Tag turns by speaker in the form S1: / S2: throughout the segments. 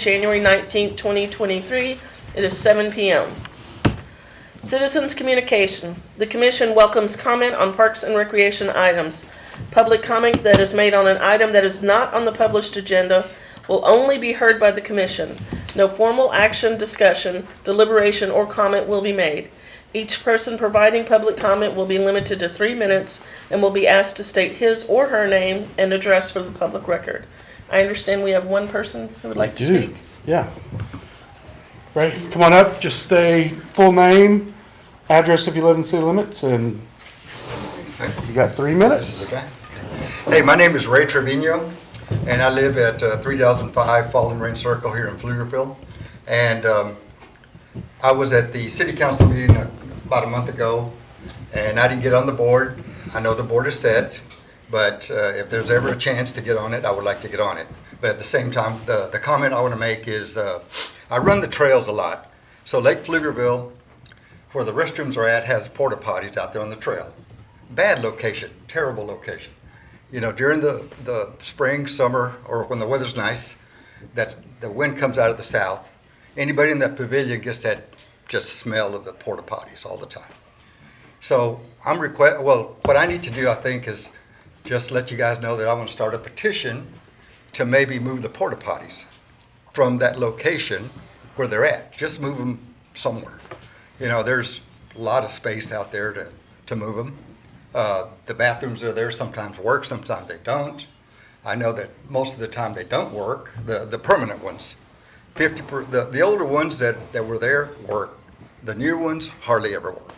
S1: January 19th, 2023. It is 7 p.m. Citizens communication. The commission welcomes comment on parks and recreation items. Public comment that is made on an item that is not on the published agenda will only be heard by the commission. No formal action, discussion, deliberation, or comment will be made. Each person providing public comment will be limited to 3 minutes and will be asked to state his or her name and address for the public record. I understand we have one person who would like to speak.
S2: Yeah. Right, come on up, just stay full name, address if you live in city limits, and you got 3 minutes.
S3: Okay. Hey, my name is Ray Trevino, and I live at 3005 Fallen Range Circle here in Pflugerville. And I was at the city council meeting about a month ago, and I didn't get on the board. I know the board is set, but if there's ever a chance to get on it, I would like to get on it. But at the same time, the comment I want to make is I run the trails a lot. So Lake Pflugerville, where the restrooms are at, has porta potties out there on the trail. Bad location, terrible location. You know, during the spring, summer, or when the weather's nice, the wind comes out of the south. Anybody in that pavilion gets that just smell of the porta potties all the time. So what I need to do, I think, is just let you guys know that I want to start a petition to maybe move the porta potties from that location where they're at. Just move them somewhere. You know, there's a lot of space out there to move them. The bathrooms are there, sometimes work, sometimes they don't. I know that most of the time they don't work, the permanent ones. The older ones that were there work. The new ones hardly ever work.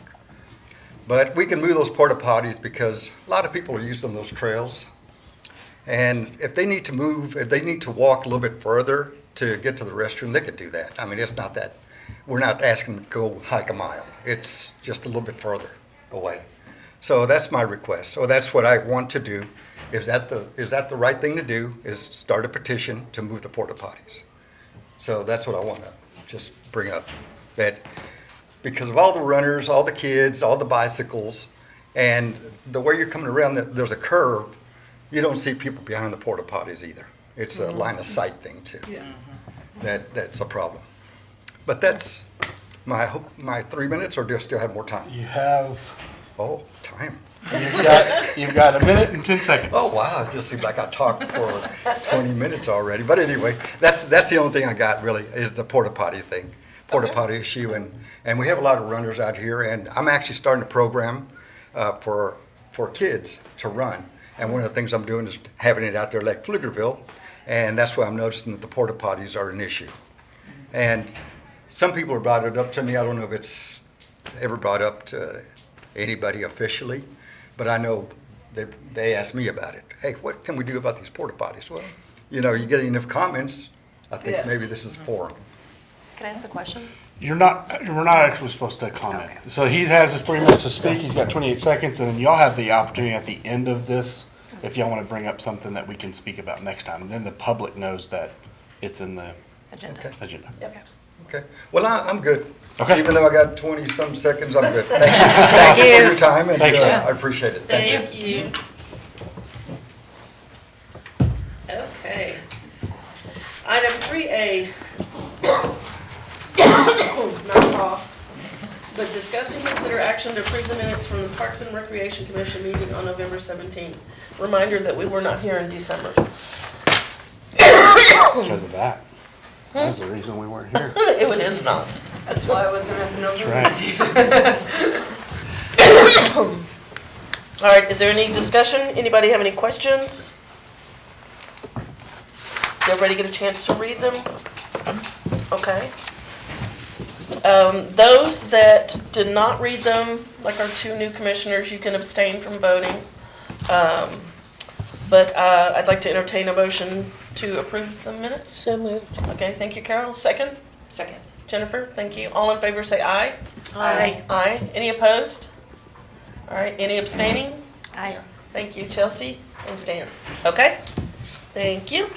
S3: But we can move those porta potties because a lot of people are using those trails. And if they need to walk a little bit further to get to the restroom, they could do that. I mean, it's not that, we're not asking them to go hike a mile. It's just a little bit further away. So that's my request, or that's what I want to do. Is that the right thing to do, is start a petition to move the porta potties? So that's what I want to just bring up. That because of all the runners, all the kids, all the bicycles, and the way you're coming around, there's a curve, you don't see people behind the porta potties either. It's a line of sight thing too. Yeah. That's a problem. But that's my 3 minutes, or do I still have more time?
S2: You have,
S3: Oh, time.
S2: you've got 1 minute and 10 seconds.
S3: Oh, wow, it just seems like I talked for 20 minutes already. But anyway, that's the only thing I got really is the porta potty thing, porta potty issue. And we have a lot of runners out here, and I'm actually starting a program for kids to run. And one of the things I'm doing is having it out there like Pflugerville, and that's why I'm noticing that the porta potties are an issue. And some people have brought it up to me. I don't know if it's ever brought up to anybody officially, but I know they asked me about it. Hey, what can we do about these porta potties? Well, you know, you get enough comments, I think maybe this is for them.
S4: Can I ask a question?
S2: We're not actually supposed to comment. Okay. So he has his 3 minutes to speak. He's got 28 seconds, and then y'all have the opportunity at the end of this, if y'all want to bring up something that we can speak about next time. And then the public knows that it's in the agenda.
S1: Yep.
S3: Okay. Well, I'm good.
S2: Okay.
S3: Even though I got 20-some seconds, I'm good. Thank you for your time, and I appreciate it.
S1: Thank you. Okay. Item 3A. Not off, but discuss and consider action to approve the minutes from the Parks and Recreation Commission meeting on November 17th. Reminder that we were not here in December.
S2: Because of that. That's the reason we weren't here.
S1: It is not.
S4: That's why I wasn't at the November.
S2: That's right.
S1: All right, is there any discussion? Anybody have any questions? Did everybody get a chance to read them? Okay. Those that did not read them, like our 2 new commissioners, you can abstain from voting. But I'd like to entertain a motion to approve the minutes. So moved. Okay, thank you, Carol. Second?
S4: Second.
S1: Jennifer, thank you. All in favor say aye.
S4: Aye.
S1: Aye. Any opposed? All right, any abstaining?
S4: Aye.
S1: Thank you, Chelsea and Stan. Okay, thank you.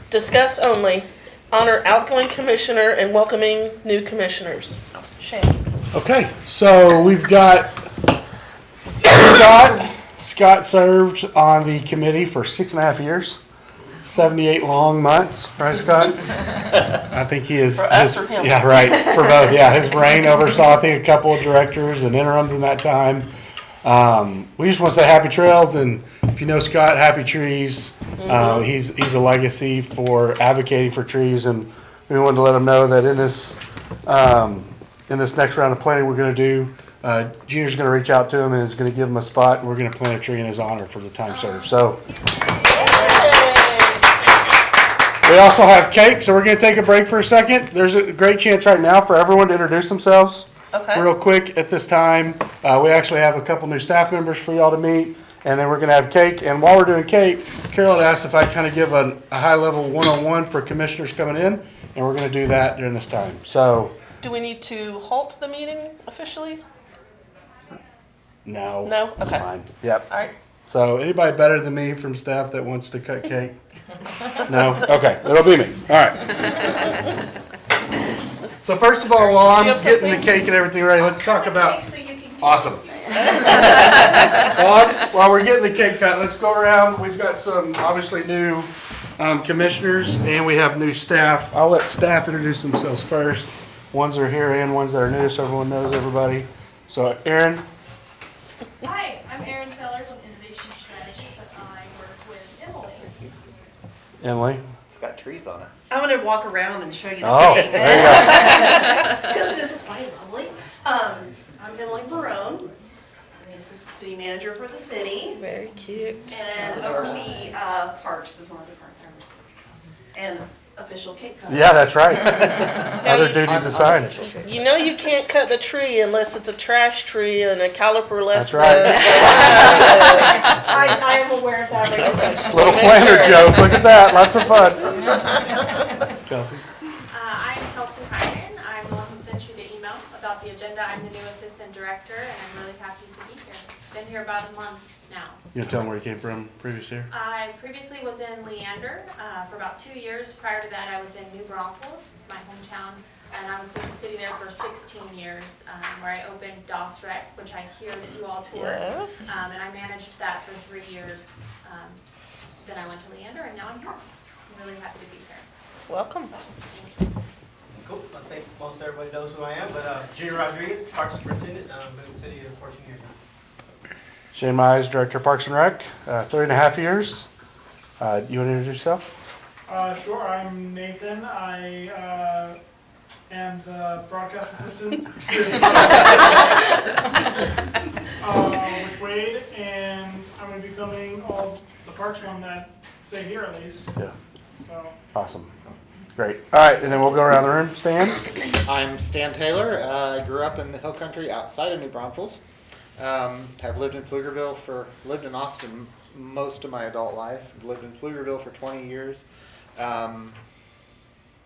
S1: Discuss only. Honor outgoing commissioner and welcoming new commissioners. Shane.
S2: Okay, so we've got Scott. Scott served on the committee for 6.5 years. 78 long months, right, Scott? I think he is.
S1: For us or him?
S2: Yeah, right, for both, yeah. His reign oversaw, I think, a couple of directors and interims in that time. We just want to say happy trails, and if you know Scott, happy trees. He's a legacy for advocating for trees, and we wanted to let him know that in this next round of planting we're going to do, Junior's going to reach out to him and is going to give him a spot, and we're going to plant a tree in his honor for the time served. So we also have cake, so we're going to take a break for a second. There's a great chance right now for everyone to introduce themselves.
S1: Okay.
S2: Real quick at this time. We actually have a couple new staff members for y'all to meet, and then we're going to have cake. And while we're doing cake, Carol had asked if I'd kind of give a high-level one-on-one for commissioners coming in, and we're going to do that during this time. So,
S1: Do we need to halt the meeting officially?
S2: no.
S1: No?
S2: It's
S1: Okay.
S2: fine. Yep.
S1: All right.
S2: So, anybody better than me from staff that wants to cut cake? No? Okay. It'll be me. All right. So, first of all, while
S1: Do
S2: I'm
S1: you have
S2: getting the
S1: something?
S2: cake and everything ready, let's talk about.
S5: So you can keep
S2: Awesome. While we're getting the cake cut, let's go around. We've got some obviously new commissioners, and we have new staff. I'll let staff introduce themselves first. Ones are here and ones that are new, so everyone knows everybody. So, Aaron.
S5: Hi, I'm Erin Sellers. I'm Innovation Strategist, and I work with Emily.
S2: Emily.
S6: It's got trees on it.
S7: I'm gonna walk around and show you the
S2: Oh,
S7: cake,
S2: there you go.
S7: because it is quite lovely. I'm Emily Barone. I'm the Assistant City Manager for the city,
S1: Very cute.
S7: and oversee parks as one of the part-timers. And official cake cutting.
S2: Yeah, that's right. Other
S1: you-
S2: duties assigned.
S1: You know you can't cut the tree unless it's a trash tree and a caliper less
S2: That's right.
S7: I am aware of that regulation.
S2: Little
S1: Make
S2: planner
S1: sure.
S2: joke. Look at that. Lots of fun. Kelsey.
S8: I'm Kelsey Hyman. I'm the one who sent you the email about the agenda. I'm the new assistant director, and I'm really happy to be here. Been here about a month now.
S2: You want to tell them where you came from previous year?
S8: I previously was in Leander for about 2 years. Prior to that, I was in New Braunfels, my hometown, and I was with the city there for 16 years, where I opened DOS Rec, which I hear that you all toured.
S1: Yes.
S8: And I managed that for 3 years. Then I went to Leander, and now I'm here. I'm really happy to be here.
S1: Welcome.
S6: Cool. I think most everybody knows who I am, but Junior Rodriguez, Park Superintendent. I've been in the city for 14 years now.
S2: Shane Mize, Director of Parks and Rec, 3.5 years. You want to introduce yourself?
S9: Sure, I'm Nathan. I am the broadcast assistant with Wade, and I'm going to be filming all the parks one that say here at least.
S2: Yeah.
S9: So,
S2: Awesome. Great. All right, and then we'll go around the room. Stan?
S10: I'm Stan Taylor. I grew up in the hill country outside of New Braunfels. Have lived in lived in Austin most of my adult life. Lived in Pflugerville for 20 years.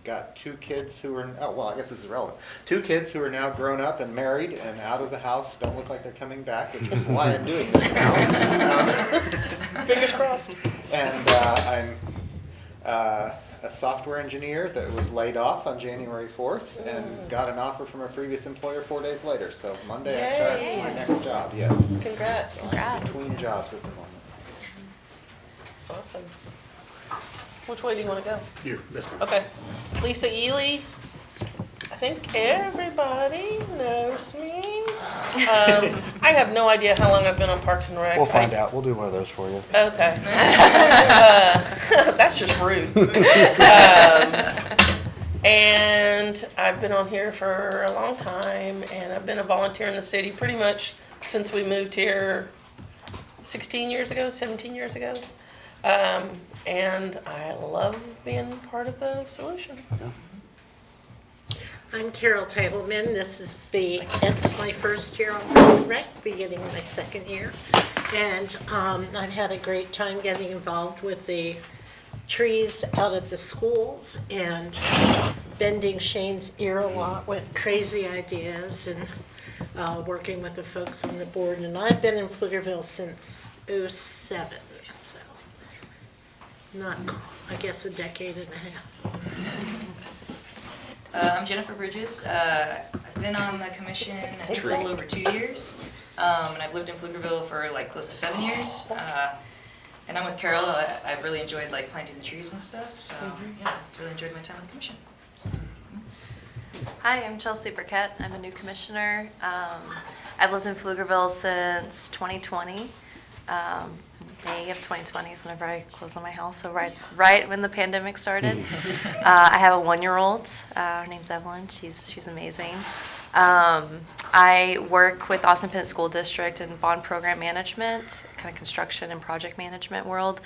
S10: Got 2 kids who are, I guess this is relevant. 2 kids who are now grown up and married and out of the house. Don't look like they're coming back, which is why I'm doing this now.
S1: Fingers crossed.
S10: And I'm a software engineer that was laid off on January 4th and got an offer from a previous employer 4 days later. So Monday I start my next job, yes.
S1: Congrats.
S10: So I'm between jobs at the moment.
S1: Awesome. Which way do you want to go?
S2: You, this one.
S1: Okay. Lisa Ely. I think everybody knows me. I have no idea how long I've been on Parks and Rec.
S2: We'll find out. We'll do one of those for you.
S1: Okay. That's just rude. And I've been on here for a long time, and I've been a volunteer in the city pretty much since we moved here 16 years ago, 17 years ago. And I love being part of the solution.
S11: I'm Carol Titleman. This is the end of my first year on Parks and Rec, beginning my second year. And I've had a great time getting involved with the trees out at the schools and bending Shane's ear a lot with crazy ideas and working with the folks on the board. And I've been in Pflugerville since '07, so not, I guess, a decade and a half.
S4: I'm Jennifer Bridges. I've been on the commission I think a little over 2 years, and I've lived in Pflugerville for like close to 7 years. And I'm with Carol. I've really enjoyed like planting the trees and stuff. So yeah, I've really enjoyed my time on the commission.
S12: Hi, I'm Chelsea Burkett. I'm a new commissioner. I've lived in Pflugerville since 2020. May of 2020 is whenever I closed on my house, so right when the pandemic started. I have a 1-year-old. Her name's Evelyn. She's amazing. I work with Austin Pennant School District in bond program management, kind of construction and project management world,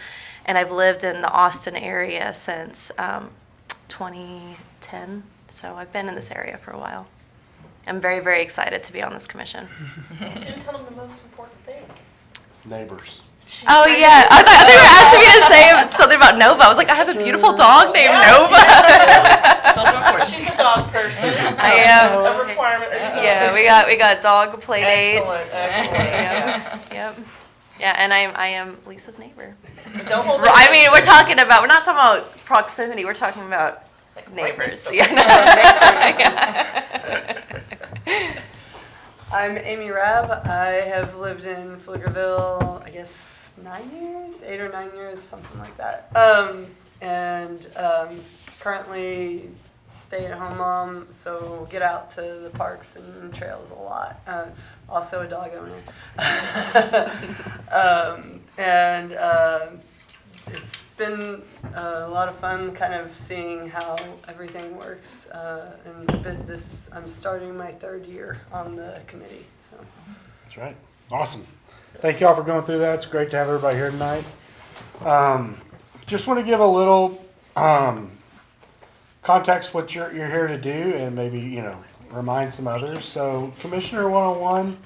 S12: and I've lived in the Austin area since 2010. So I've been in this area for a while. I'm very, very excited to be on this commission.
S1: You didn't tell them the most important thing.
S2: Neighbors.
S12: Oh yeah, I thought they were asking me to say something about Nova. I was like, I have a beautiful dog named Nova.
S4: It's also important.
S1: She's a dog person.
S12: I am.
S1: A requirement.
S12: Yeah, we got dog play dates.
S1: Excellent.
S12: Yep. Yeah, and I am Lisa's neighbor.
S1: Don't hold
S12: I mean, we're not talking about proximity. We're talking about neighbors. Yeah.
S13: I'm Amy Rabb. I have lived in Pflugerville, I guess 9 years, 8 or 9 years, something like that. And currently stay-at-home mom, so get out to the parks and trails a lot. Also a dog owner. It's been a lot of fun kind of seeing how everything works. I'm starting my 3rd year on the committee. So.
S2: That's right. Awesome. Thank you all for going through that. It's great to have everybody here tonight. Just want to give a little context what you're here to do and maybe, remind some others. So Commissioner 101,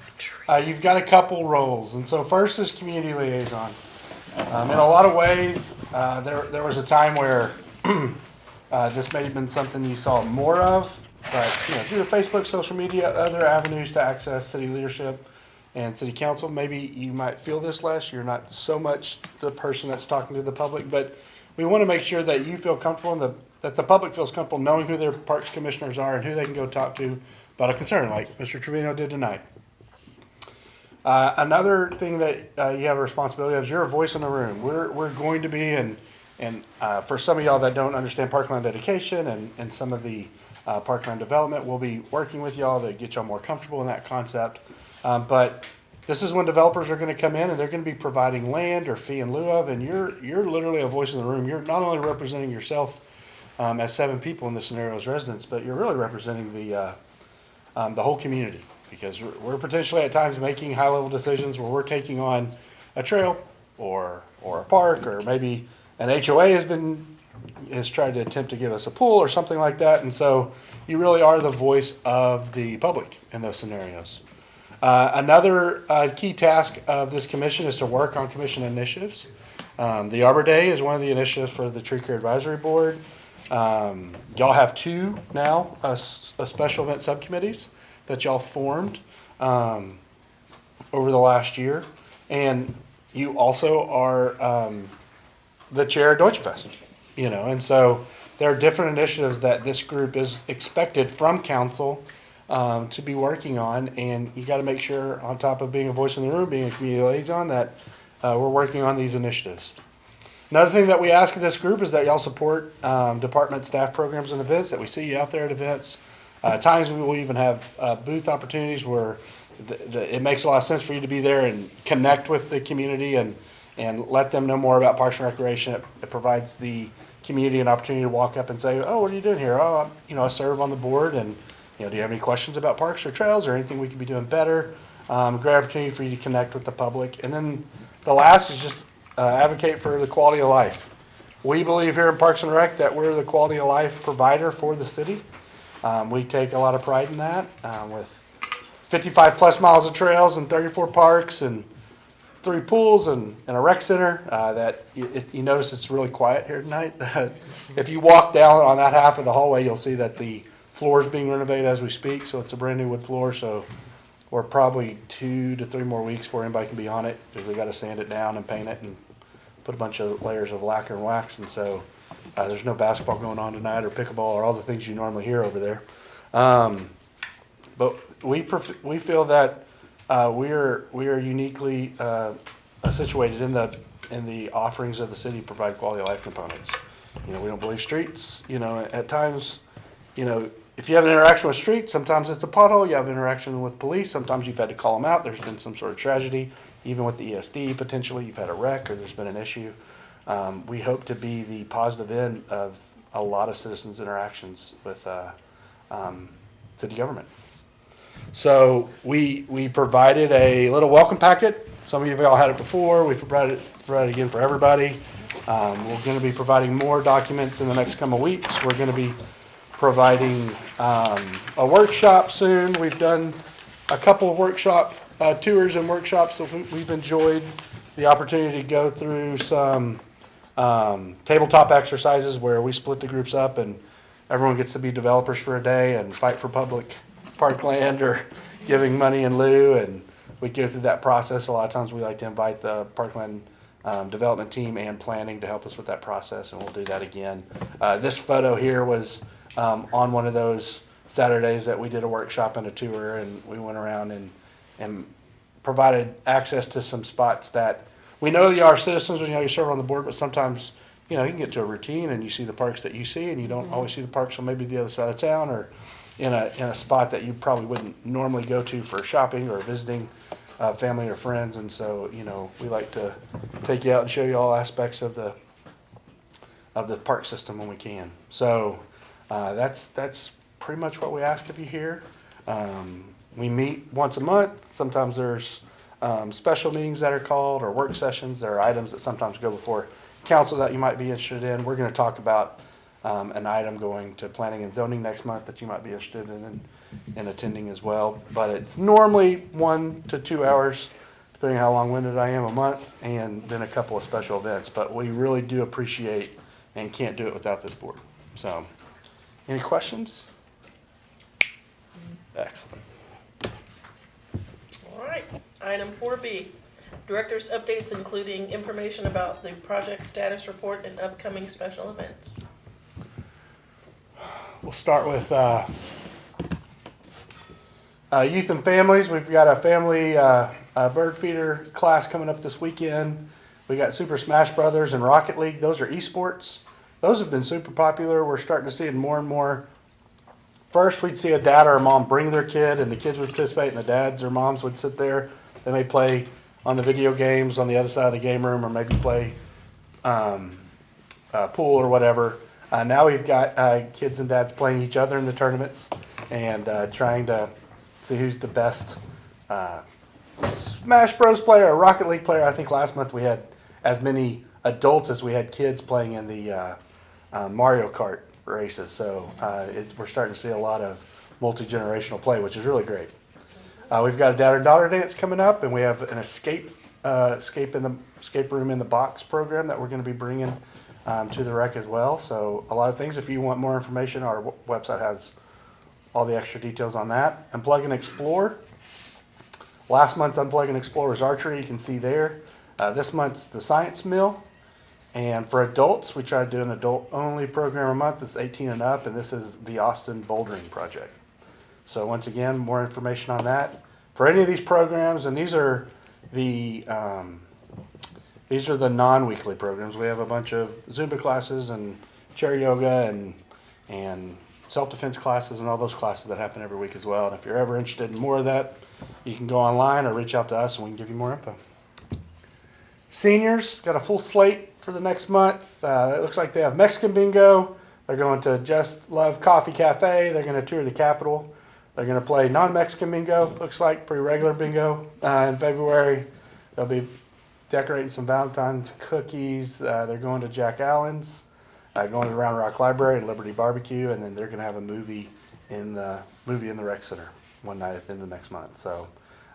S2: you've got a couple roles. And so first is community liaison. In a lot of ways, there was a time where this may have been something you saw more of, but through Facebook, social media, other avenues to access city leadership and city council, maybe you might feel this less. You're not so much the person that's talking to the public, but we want to make sure that you feel comfortable and that the public feels comfortable knowing who their parks commissioners are and who they can go talk to about a concern, like Mr. Trevino did tonight. Another thing that you have a responsibility of is you're a voice in the room. We're going to be, and for some of y'all that don't understand parkland dedication and some of the parkland development, we'll be working with y'all to get y'all more comfortable in that concept. But this is when developers are going to come in and they're going to be providing land or fee in lieu of, and you're literally a voice in the room. You're not only representing yourself as 7 people in this scenario as residents, but you're really representing the whole community. Because we're potentially at times making high-level decisions where we're taking on a trail or a park, or maybe an HOA has tried to attempt to give us a pool or something like that. And so you really are the voice of the public in those scenarios. Another key task of this commission is to work on commission initiatives. The Arbor Day is one of the initiatives for the Tree Care Advisory Board. Y'all have 2 now, special event subcommittees that y'all formed over the last year, and you also are the chair of Deutsche Fest, and so there are different initiatives that this group is expected from council to be working on, and you got to make sure, on top of being a voice in the room, being a community liaison, that we're working on these initiatives. Another thing that we ask of this group is that y'all support department staff programs and events, that we see you out there at events. At times we will even have booth opportunities where it makes a lot of sense for you to be there and connect with the community and let them know more about Parks and Recreation. It provides the community an opportunity to walk up and say, "Oh, what are you doing here?" "Oh, I serve on the board, and do you have any questions about parks or trails or anything we could be doing better?" Great opportunity for you to connect with the public. And then the last is just advocate for the quality of life. We believe here in Parks and Rec that we're the quality of life provider for the city. We take a lot of pride in that, with 55 plus miles of trails and 34 parks and 3 pools and a rec center. That you notice it's really quiet here tonight. If you walk down on that half of the hallway, you'll see that the floor is being renovated as we speak. So it's a brand new wood floor. So we're probably 2 to 3 more weeks before anybody can be on it, because we got to sand it down and paint it and put a bunch of layers of lacquer and wax. And so there's no basketball going on tonight or pickleball or all the things you normally hear over there. But we feel that we are uniquely situated in in the offerings of the city provide quality of life components. You know, we don't believe streets, you know, at times, you know, if you have an interaction with streets, sometimes it's a pothole. You have interaction with police. Sometimes you've had to call them out. There's been some sort of tragedy, even with the ESD potentially. You've had a wreck or there's been an issue. We hope to be the positive end of a lot of citizens' interactions with city government. So we provided a little welcome packet. Some of you have all had it before. We provided it again for everybody. We're going to be providing more documents in the next couple of weeks. We're going to be providing a workshop soon. We've done a couple of workshop tours and workshops that we've enjoyed the opportunity to go through some tabletop exercises where we split the groups up and everyone gets to be developers for a day and fight for public parkland or giving money in lieu, and we go through that process. A lot of times we like to invite the parkland development team and planning to help us with that process, and we'll do that again. This photo here was on one of those Saturdays that we did a workshop and a tour, and we went around and provided access to some spots that we know you are citizens, we know you serve on the board, but sometimes, you know, you can get to a routine and you see the parks that you see and you don't always see the parks on maybe the other side of town or in a spot that you probably wouldn't normally go to for shopping or visiting family or friends. And so, you know, we like to take you out and show you all aspects of the park system when we can. So that's pretty much what we ask of you here. We meet once a month. Sometimes there's special meetings that are called or work sessions. There are items that sometimes go before council that you might be interested in. We're going to talk about an item going to planning and zoning next month that you might be interested in attending as well. But it's normally 1 to 2 hours, depending on how long-winded I am, a month, and then a couple of special events. But we really do appreciate and can't do it without this board. So, any questions? Excellent.
S1: All right, item 4B, director's updates including information about the project status report and upcoming special events.
S2: We'll start with youth and families. We've got a family bird feeder class coming up this weekend. We got Super Smash Brothers and Rocket League. Those are esports. Those have been super popular. We're starting to see it more and more. First, we'd see a dad or a mom bring their kid, and the kids would participate, and the dads or moms would sit there. They may play on the video games on the other side of the game room, or maybe play pool or whatever. Now we've got kids and dads playing each other in the tournaments and trying to see who's the best Smash Bros. Player or Rocket League player. I think last month we had as many adults as we had kids playing in the Mario Kart races. So we're starting to see a lot of multi-generational play, which is really great. We've got a dad and daughter dance coming up, and we have an escape room in the box program that we're going to be bringing to the rec as well. So a lot of things. If you want more information, our website has all the extra details on that. Unplug and Explore. Last month's Unplug and Explore was archery. You can see there. This month's the Science Mill. And for adults, we try to do an adult-only program a month. It's 18 and up, and this is the Austin Bouldering Project. So once again, more information on that. For any of these programs, and these are the non-weekly programs. We have a bunch of Zumba classes and chair yoga and self-defense classes and all those classes that happen every week as well. And if you're ever interested in more of that, you can go online or reach out to us and we can give you more info. Seniors, got a full slate for the next month. It looks like they have Mexican bingo. They're going to Just Love Coffee Cafe. They're going to tour the Capitol. They're going to play non-Mexican bingo. Looks like pretty regular bingo in February. They'll be decorating some Valentine's cookies. They're going to Jack Allen's, going to Round Rock Library and Liberty Barbecue, and then they're going to have a movie in the rec center one night at the end of next month. So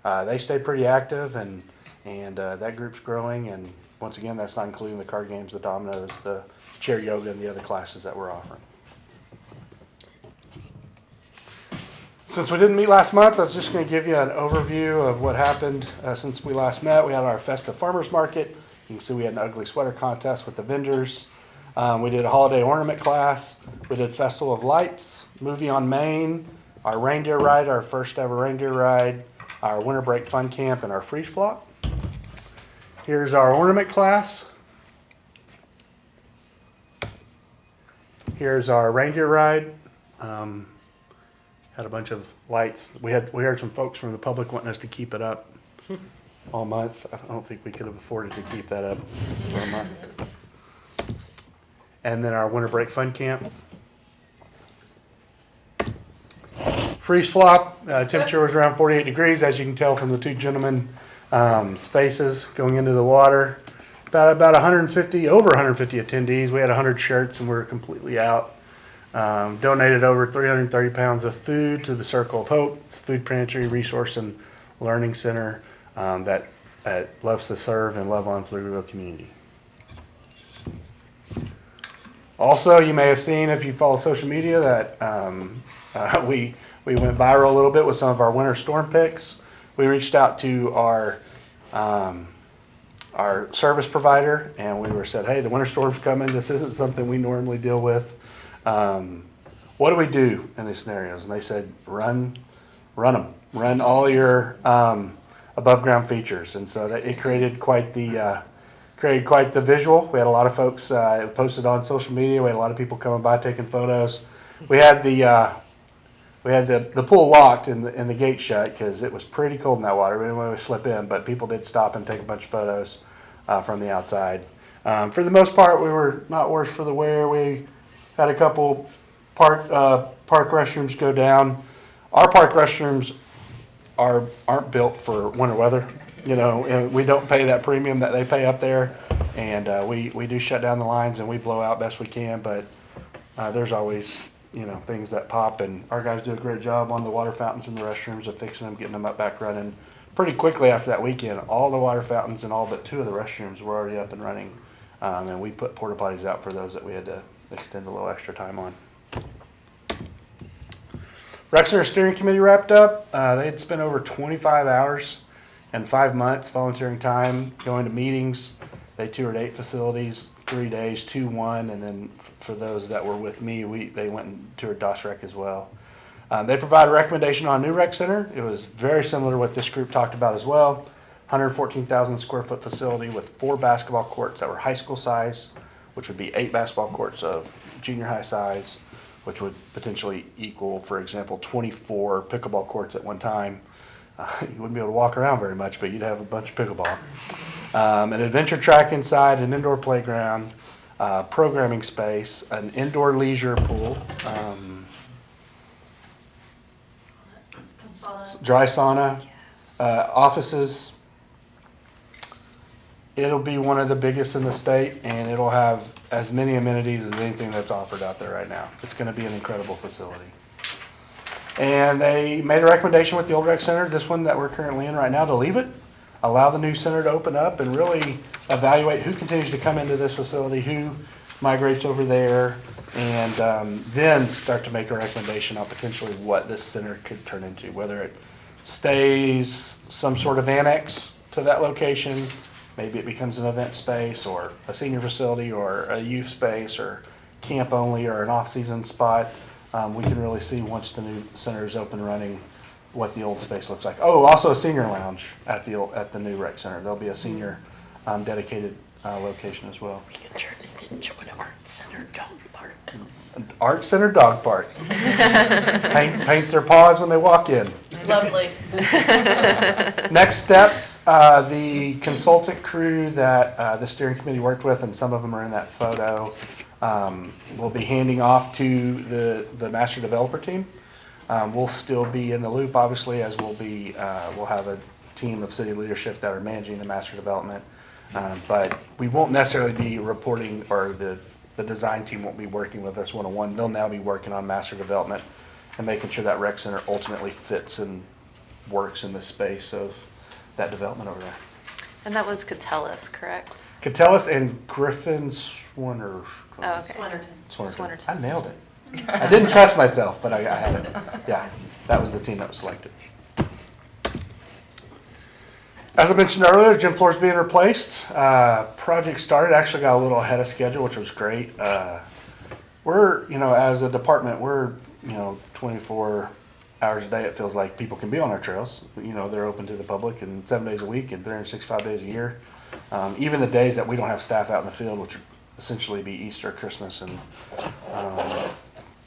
S2: they stay pretty active, and that group's growing. And once again, that's not including the card games, the dominoes, the chair yoga, and the other classes that we're offering. Since we didn't meet last month, I was just going to give you an overview of what happened since we last met. We had our Festive Farmers Market. You can see we had an ugly sweater contest with the vendors. We did a holiday ornament class. We did Festival of Lights, movie on Main, our reindeer ride, our first ever reindeer ride, our winter break fun camp, and our Pfreeze Pflop. Here's our ornament class. Here's our reindeer ride. Had a bunch of lights. We heard some folks from the public wanting us to keep it up all month. I don't think we could have afforded to keep that up for a month. And then our winter break fun camp. Pfreeze Pflop, temperature was around 48 degrees, as you can tell from the two gentlemen faces going into the water. About 150, over 150 attendees. We had 100 shirts and we were completely out. Donated over 330 pounds of food to the Circle of Hope, it's a food pantry, resource and learning center that loves to serve and love on Pflugerville community. Also, you may have seen if you follow social media that we went viral a little bit with some of our winter storm picks. We reached out to our service provider and we were said, hey, the winter storm's coming. This isn't something we normally deal with. What do we do in these scenarios? And they said, run them. Run all your above ground features. And so it created quite the visual. We had a lot of folks posted on social media. We had a lot of people coming by taking photos. We had the pool locked and the gate shut because it was pretty cold in that water. We didn't want to slip in, but people did stop and take a bunch of photos from the outside. For the most part, we were not worse for the wear. We had a couple park restrooms go down. Our park restrooms aren't built for winter weather, and we don't pay that premium that they pay up there. And we do shut down the lines and we blow out best we can, but there's always things that pop, and our guys do a great job on the water fountains in the restrooms of fixing them, getting them back running. Pretty quickly after that weekend, all the water fountains and all but 2 of the restrooms were already up and running, and we put porta potties out for those that we had to extend a little extra time on. Rec Center Steering Committee wrapped up. They had spent over 25 hours and 5 months volunteering time, going to meetings. They toured 8 facilities, 3 days, 2-1, and then for those that were with me, they went and toured DOS Rec as well. They provided a recommendation on a new rec center. It was very similar to what this group talked about as well. 114,000 square foot facility with 4 basketball courts that were high school size, which would be 8 basketball courts of junior high size, which would potentially equal, for example, 24 pickleball courts at one time. You wouldn't be able to walk around very much, but you'd have a bunch of pickleball. An adventure track inside, an indoor playground, programming space, an indoor leisure pool, dry sauna, offices. It'll be one of the biggest in the state, and it'll have as many amenities as anything that's offered out there right now. It's going to be an incredible facility. And they made a recommendation with the old rec center, this one that we're currently in right now, to leave it, allow the new center to open up, and really evaluate who continues to come into this facility, who migrates over there, and then start to make a recommendation on potentially what this center could turn into, whether it stays some sort of annex to that location. Maybe it becomes an event space or a senior facility or a youth space or camp only or an off-season spot. We can really see once the new center is open and running what the old space looks like. Oh, also a senior lounge at the new rec center. There'll be a senior dedicated location as well.
S11: We can turn it into an art center dog park.
S2: An art center dog park. paint their paws when they walk in.
S1: Lovely.
S2: Next steps, the consultant crew that the steering committee worked with, and some of them are in that photo, will be handing off to the master developer team. We'll still be in the loop, obviously, as we'll have a team of city leadership that are managing the master development. But we won't necessarily be reporting, or the design team won't be working with us one-on-one. They'll now be working on master development and making sure that rec center ultimately fits and works in the space of that development over there.
S12: And that was Catellis, correct?
S2: Catellis and Griffin Swanner.
S12: Oh, okay.
S2: Swannerton. I nailed it. I didn't trust myself, but I had it. Yeah, that was the team that was selected. As I mentioned earlier, gym floor is being replaced. Project started, actually got a little ahead of schedule, which was great. We're, as a department, we're, 24 hours a day. It feels like people can be on our trails. They're open to the public and 7 days a week and 365 days a year. even the days that we don't have staff out in the field, which would essentially be Easter, Christmas, and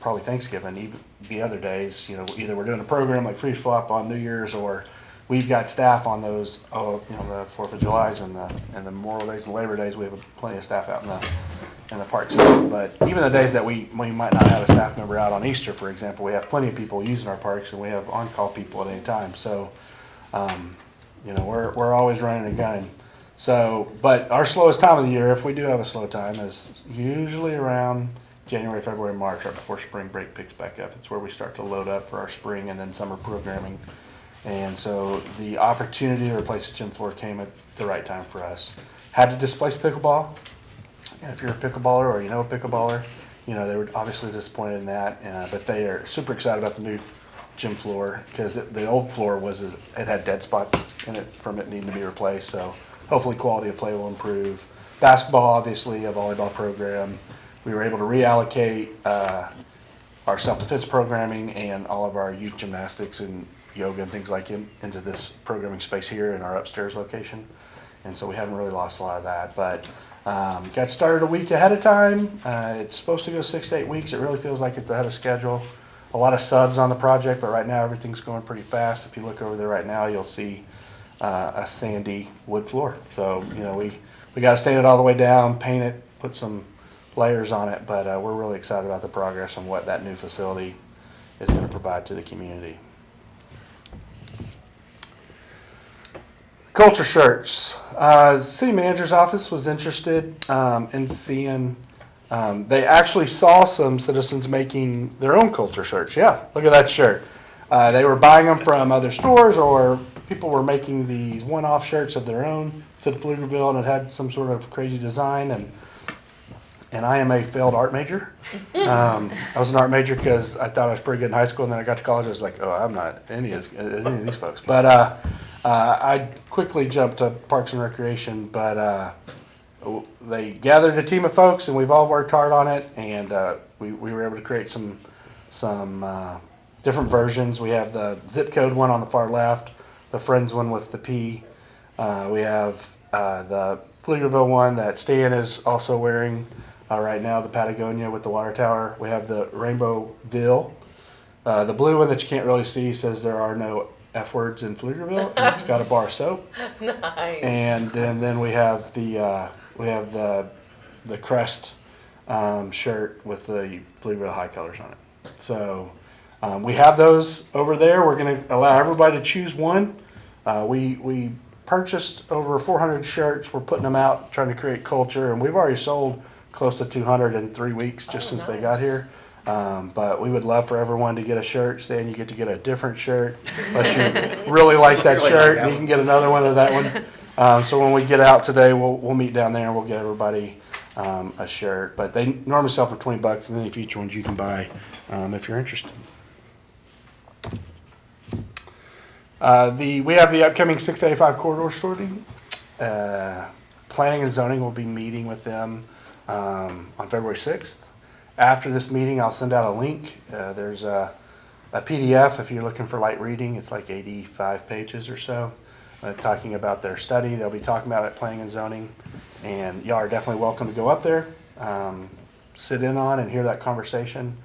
S2: probably Thanksgiving, even the other days, you know, either we're doing a program like Pfreeze Pflop on New Year's, or we've got staff on those, the 4th of July's and the Memorial Days and Labor Days. We have plenty of staff out in the park system. But even the days that we might not have a staff member out on Easter, for example, we have plenty of people using our parks, and we have on-call people at any time. So, you know, we're always running and gunning. So, but our slowest time of the year, if we do have a slow time, is usually around January, February, March, right before spring break picks back up. It's where we start to load up for our spring and then summer programming. And so the opportunity to replace the gym floor came at the right time for us. Had to displace pickleball. And if you're a pickleballer or you know a pickleballer, you know, they were obviously disappointed in that. But they are super excited about the new gym floor, because the old floor it had dead spots in it from it needing to be replaced. So hopefully quality of play will improve. Basketball, obviously, a volleyball program. We were able to reallocate our self-defense programming and all of our youth gymnastics and yoga and things like into this programming space here in our upstairs location. And so we haven't really lost a lot of that. But got started a week ahead of time. It's supposed to go 6 to 8 weeks. It really feels like it's ahead of schedule. A lot of subs on the project, but right now everything's going pretty fast. If you look over there right now, you'll see a sandy wood floor. So, you know, we got to stain it all the way down, paint it, put some layers on it, but we're really excited about the progress and what that new facility is going to provide to the community. Culture shirts. City manager's office was interested in seeing, they actually saw some citizens making their own culture shirts. Yeah, look at that shirt. They were buying them from other stores, or people were making these one-off shirts of their own. It said Pflugerville, and it had some sort of crazy design. And I am a failed art major. I was an art major because I thought I was pretty good in high school, and then I got to college. I was like, oh, I'm not any of these folks. But I quickly jumped to Parks and Recreation. But they gathered a team of folks, and we've all worked hard on it. And we were able to create some different versions. We have the zip code one on the far left, the Friends one with the P. We have the Pflugerville one that Stan is also wearing right now, the Patagonia with the water tower. We have the Rainbowville. The blue one that you can't really see says there are no F words in Pflugerville, and it's got a bar of soap.
S11: Nice.
S2: And then we have the crest shirt with the Pflugerville high colors on it. So we have those over there. We're going to allow everybody to choose one. We purchased over 400 shirts. We're putting them out, trying to create culture, and we've already sold close to 200 in 3 weeks just since they got here. But we would love for everyone to get a shirt. Stan, you get to get a different shirt unless you really like that shirt, and you can get another one of that one. So when we get out today, we'll meet down there and we'll get everybody a shirt. But they normally sell for $20, and any future ones you can buy if you're interested. We have the upcoming 685 corridor sorting. Planning and zoning will be meeting with them on February 6th. After this meeting, I'll send out a link. There's a PDF if you're looking for light reading. It's like 85 pages or so, talking about their study. They'll be talking about it, planning and zoning, and y'all are definitely welcome to go up there, sit in on and hear that conversation.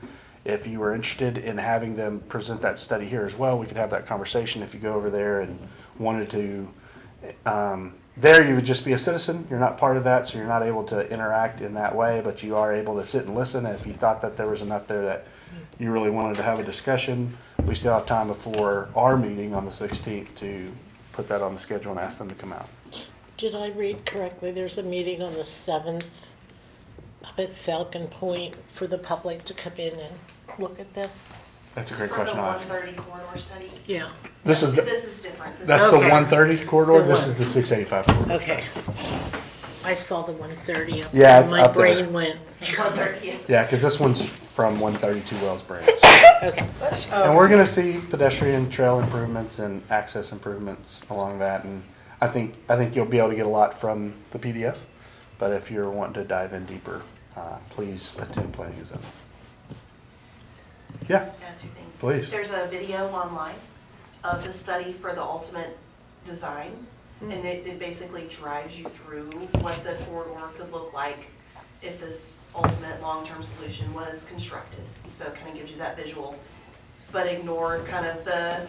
S2: If you were interested in having them present that study here as well, we could have that conversation. If you go over there and wanted to, there you would just be a citizen. You're not part of that, so you're not able to interact in that way, but you are able to sit and listen. And if you thought that there was enough there that you really wanted to have a discussion, we still have time before our meeting on the 16th to put that on the schedule and ask them to come out.
S11: Did I read correctly? There's a meeting on the 7th up at Falcon Point for the public to come in and look at this.
S2: That's a great question to ask.
S7: For the 130 corridor study?
S11: Yeah.
S2: This is
S7: This is different. This
S2: that's
S7: is
S2: the
S11: Okay.
S2: 130 corridor.
S11: The
S2: This
S11: one-
S2: is the 685 corridor.
S11: Okay. I saw the 130 up
S2: Yeah,
S11: there.
S2: it's
S11: My
S2: up there.
S11: brain went.
S7: 130.
S2: Yeah, because this one's from 132 Wells Branch.
S11: Okay.
S2: And we're going to see pedestrian trail improvements and access improvements along that. And I think you'll be able to get a lot from the PDF. But if you're wanting to dive in deeper, please attend planning and zoning. Yeah,
S7: Just add two things.
S2: please.
S7: There's a video online of the study for the ultimate design. And it basically drives you through what the corridor could look like if this ultimate long-term solution was constructed. And so it kind of gives you that visual, but ignore kind of the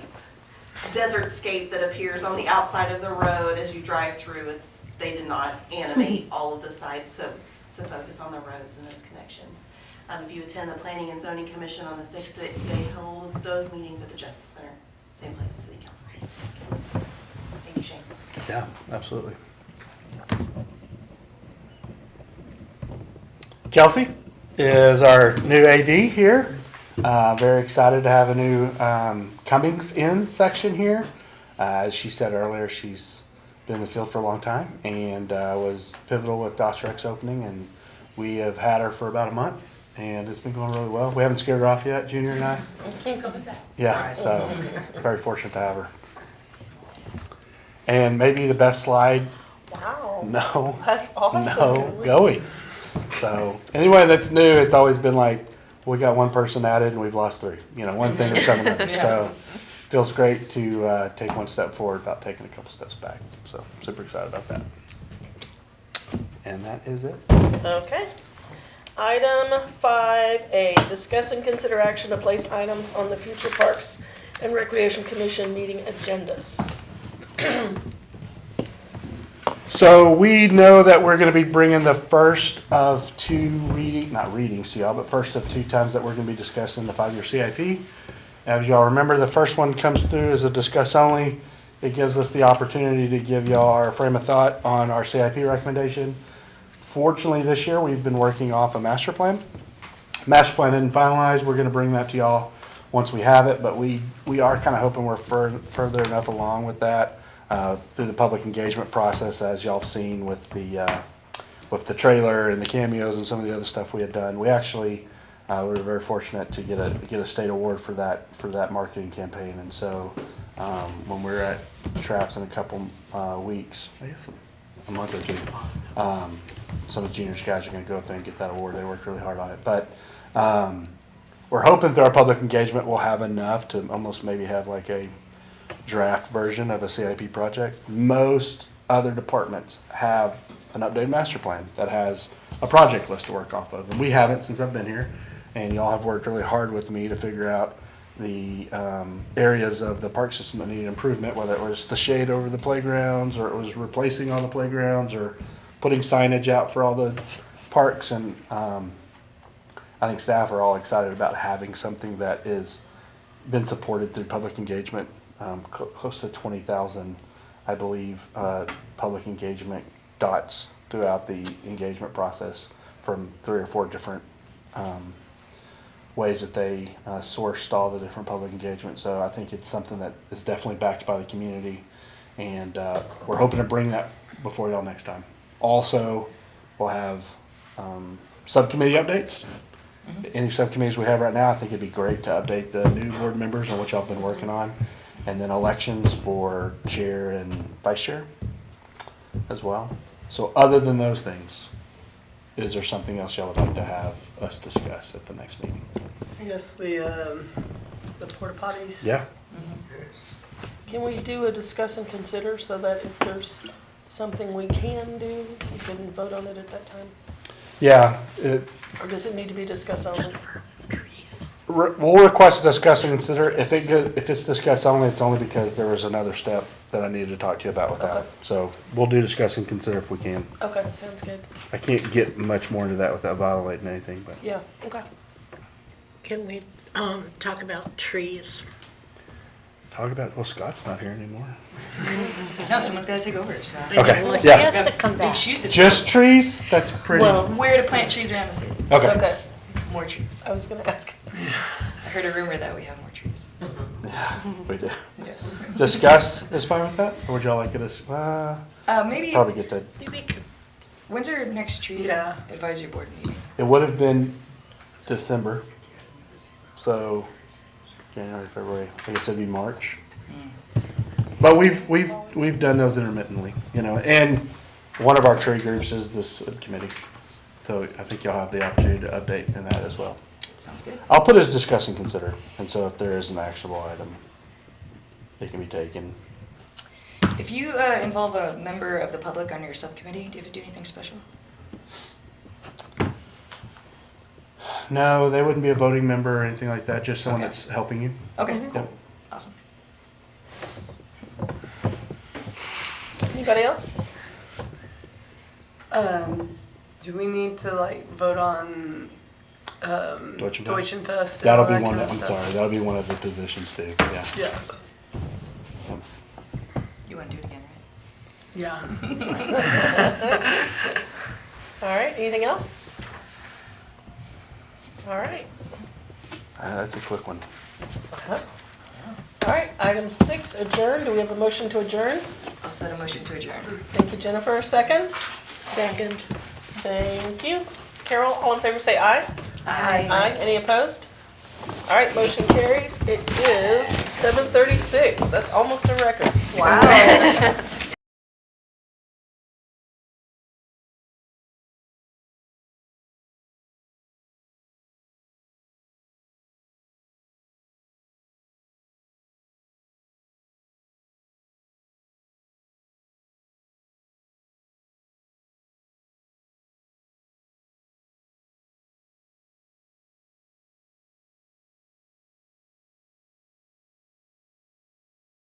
S7: desert scape that appears on the outside of the road as you drive through. They did not animate all of the sites, so focus on the roads and those connections. If you attend the Planning and Zoning Commission on the 6th, they hold those meetings at the Justice Center, same place as City Council. Thank you, Shane.
S2: Yeah, absolutely. Kelsey is our new AD here. Very excited to have a new Cummings in section here. As she said earlier, she's been in the field for a long time and was pivotal with DOSREC's opening, and we have had her for about a month, and it's been going really well. We haven't scared her off yet, Junior and I.
S11: Can't go with that.
S2: Yeah, so very fortunate to have her. And maybe the best slide.
S1: Wow.
S2: No.
S1: That's awesome.
S2: No going. So anyway, that's new. It's always been like we got one person added and we've lost 3. One thing or 7 others.
S1: Yeah.
S2: So feels great to take one step forward without taking a couple steps back. So super excited about that. And that is it.
S1: Okay. Item 5A, discuss and consider action to place items on the future Parks and Recreation Commission meeting agendas.
S2: So we know that we're going to be bringing the first of 2 not readings to y'all, but first of 2 times that we're going to be discussing the 5-year CIP. As y'all remember, the first one comes through as a discuss only. It gives us the opportunity to give y'all our frame of thought on our CIP recommendation. Fortunately, this year we've been working off a master plan. Master plan isn't finalized. We're going to bring that to y'all once we have it, but we are kind of hoping we're further enough along with that through the public engagement process, as y'all have seen with the trailer and the cameos and some of the other stuff we had done. We actually we were very fortunate to get a state award for that marketing campaign, and so when we're at Traps in a couple weeks, I guess a month or 2, some of the juniors guys are going to go up there and get that award. They worked really hard on it, but we're hoping through our public engagement we'll have enough to almost maybe have like a draft version of a CIP project. Most other departments have an updated master plan that has a project list to work off of, and we haven't since I've been here, and y'all have worked really hard with me to figure out the areas of the park system that need improvement, whether it was the shade over the playgrounds, or it was replacing all the playgrounds, or putting signage out for all the parks. And I think staff are all excited about having something that is been supported through public engagement. Close to 20,000, I believe, public engagement dots throughout the engagement process from 3 or 4 different ways that they sourced all the different public engagement. So I think it's something that is definitely backed by the community, and we're hoping to bring that before y'all next time. Also, we'll have subcommittee updates. Any subcommittees we have right now, I think it'd be great to update the new board members on what y'all have been working on, and then elections for chair and vice chair as well. So other than those things, is there something else y'all would like to have us discuss at the next meeting?
S13: I guess the porta potties.
S2: Yeah.
S3: Yes.
S1: Can we do a discuss and consider so that if there's something we can do, we can vote on it at that time?
S2: Yeah.
S1: Or does it need to be discussed only?
S2: We'll request a discuss and consider. If it's discuss only, it's only because there was another step that I needed to talk to you about with that.
S1: Okay.
S2: So we'll do discuss and consider if we can.
S1: Okay, sounds good.
S2: I can't get much more into that without violating anything, but.
S1: Yeah, okay.
S11: Can we talk about trees?
S2: Talk about, well, Scott's not here anymore.
S4: No, someone's gotta take over, so.
S2: Okay,
S11: Well, he
S2: yeah.
S11: has to come
S4: Big
S11: back.
S4: shoes to fill.
S2: Just trees? That's pretty.
S11: Well,
S4: Where to plant trees around the city.
S2: Okay.
S1: Okay,
S4: More trees.
S1: I was gonna ask.
S4: I heard a rumor that we have more trees.
S2: We do.
S4: Yeah.
S2: Discuss is fine with that? Or would y'all like it as,
S4: Maybe,
S2: probably get that.
S4: when's our next tree advisory board meeting?
S2: It would have been December. So January, February, I guess it'd be March. But we've done those intermittently, and one of our tree groups is the subcommittee. So I think y'all have the opportunity to update in that as well.
S4: Sounds good.
S2: I'll put it as discuss and consider, and so if there is an actionable item, it can be taken.
S4: If you involve a member of the public on your subcommittee, do you have to do anything special?
S2: No, they wouldn't be a voting member or anything like that, just someone
S4: Okay.
S2: that's helping you.
S4: Okay,
S2: Yep.
S4: cool. Awesome.
S1: Anybody else?
S13: Do we need to like vote on
S2: Deutsche Post?
S13: Deutsche Post? and
S2: That'll
S13: all
S2: be
S13: that
S2: one
S13: kind
S2: of,
S13: of
S2: I'm
S13: stuff?
S2: sorry, that'll be one of the positions too, yeah.
S13: Yeah.
S4: You want to do it again, right?
S13: Yeah.
S1: All right, anything else? All right.
S2: That's a quick one.
S1: Uh-huh. All right, item 6, adjourn. Do we have a motion to adjourn?
S4: I'll set a motion to adjourn.
S1: Thank you, Jennifer. A second?
S11: Second.
S1: Thank you. Carol, all in favor say aye.
S4: Aye.
S1: Aye. Any opposed? All right, motion carries. It is 7:36. That's almost a record.
S13: Wow.